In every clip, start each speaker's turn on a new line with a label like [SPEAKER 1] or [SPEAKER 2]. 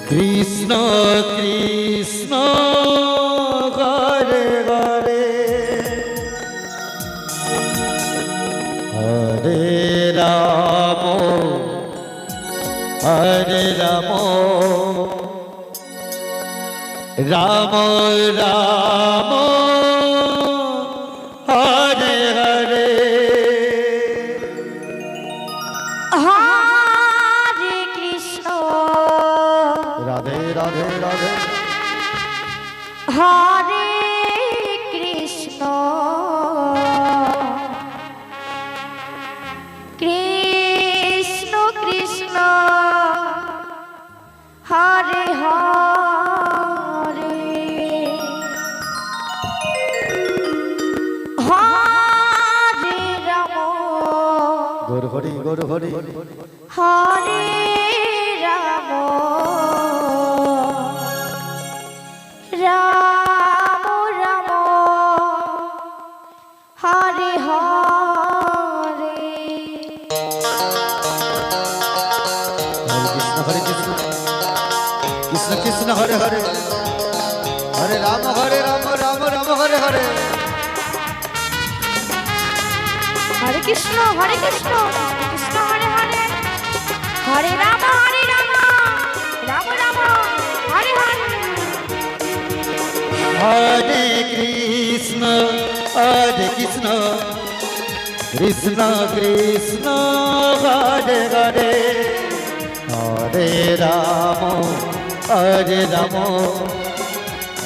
[SPEAKER 1] Krishna Krishna Hare Hare Hare Ram Hare Ram Ram Ram Hare Hare
[SPEAKER 2] Hare Krishna
[SPEAKER 1] Radhe Radhe Radhe
[SPEAKER 2] Hare Krishna Krishna Krishna Hare Hare Hare Ram
[SPEAKER 1] Gour Hari Gour Hari
[SPEAKER 2] Hare Ram Ram Ram Hare Hare
[SPEAKER 1] Hare Krishna Krishna Krishna Hare Hare Hare Ram Ram Ram Hare Hare
[SPEAKER 2] Hare Krishna Krishna Hare Hare Hare Ram Ram Ram Hare Hare
[SPEAKER 1] Hare Krishna Krishna Krishna Hare Hare Hare Ram Ram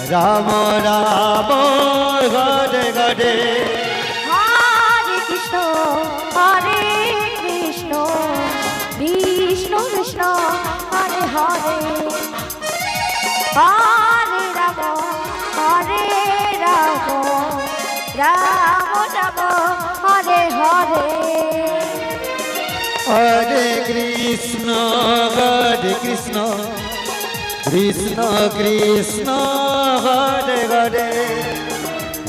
[SPEAKER 1] Ram Ram Hare Hare
[SPEAKER 2] Hare Krishna Krishna Krishna Hare Hare Hare Ram Ram Ram Hare Hare
[SPEAKER 1] Hare Krishna Krishna Krishna Hare Hare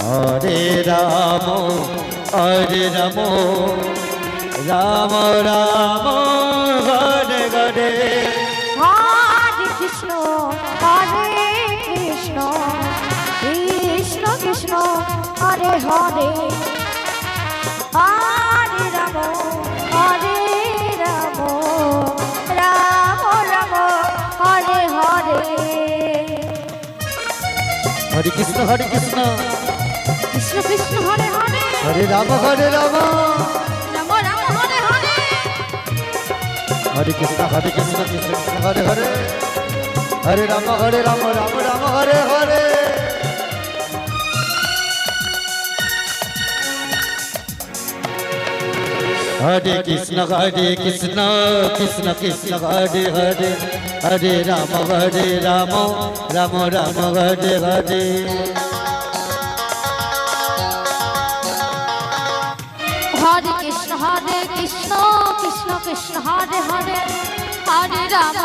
[SPEAKER 1] Hare Ram Ram Ram Ram Hare Hare
[SPEAKER 2] Hare Krishna Krishna Krishna Hare Hare Hare Ram Ram Ram Hare Hare
[SPEAKER 1] Hare Krishna Krishna
[SPEAKER 2] Krishna Hare Hare
[SPEAKER 1] Hare Ram
[SPEAKER 2] Ram Ram Hare Hare
[SPEAKER 1] Hare Krishna Krishna Hare Hare Hare Ram Ram Ram Hare Hare Hare Krishna Krishna Krishna Hare Hare Hare Ram Ram Ram Hare Hare
[SPEAKER 2] Hare Krishna Krishna Krishna Hare Hare Hare Ram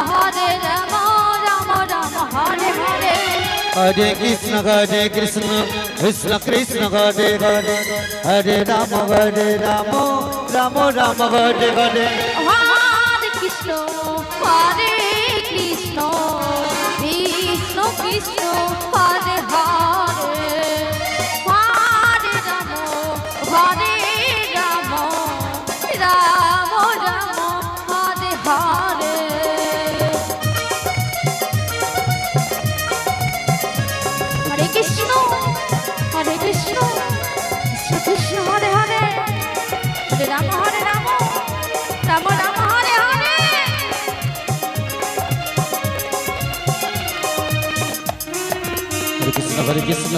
[SPEAKER 2] Ram Ram Hare Hare
[SPEAKER 1] Hare Krishna Krishna Krishna Hare Hare Hare Ram Ram Ram Hare Hare
[SPEAKER 2] Hare Krishna Krishna Krishna Hare Hare Hare Ram Ram Ram Hare Hare Hare Krishna Krishna Krishna Hare Hare Hare Ram Ram Ram Hare Hare
[SPEAKER 1] Hare Krishna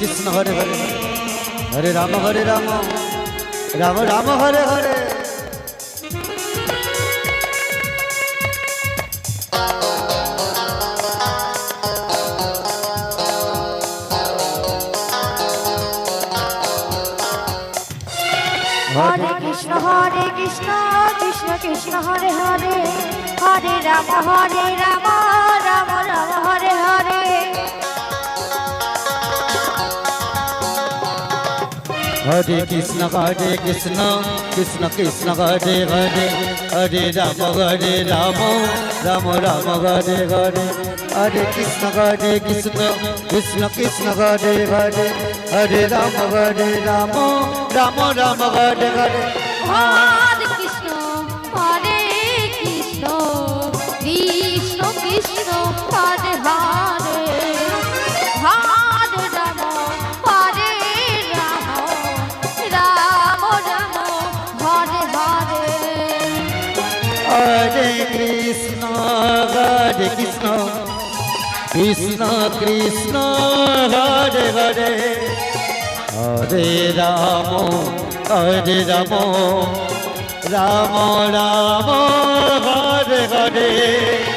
[SPEAKER 1] Krishna Hare Hare Hare Ram Ram Ram Hare Hare
[SPEAKER 2] Hare Krishna Krishna Krishna Hare Hare Hare Ram Ram Ram Hare Hare
[SPEAKER 1] Hare Krishna Krishna Krishna Hare Hare Hare Rama Rama Rama Hare Hare Hare Krishna Krishna Krishna Hare Hare Hare Rama Rama Rama Hare Hare
[SPEAKER 2] Hare Krishna Krishna Krishna Hare Hare Hare Rama Rama Rama Hare Hare
[SPEAKER 1] Hare Krishna Krishna Krishna Hare Hare Hare Rama Rama Rama Hare Hare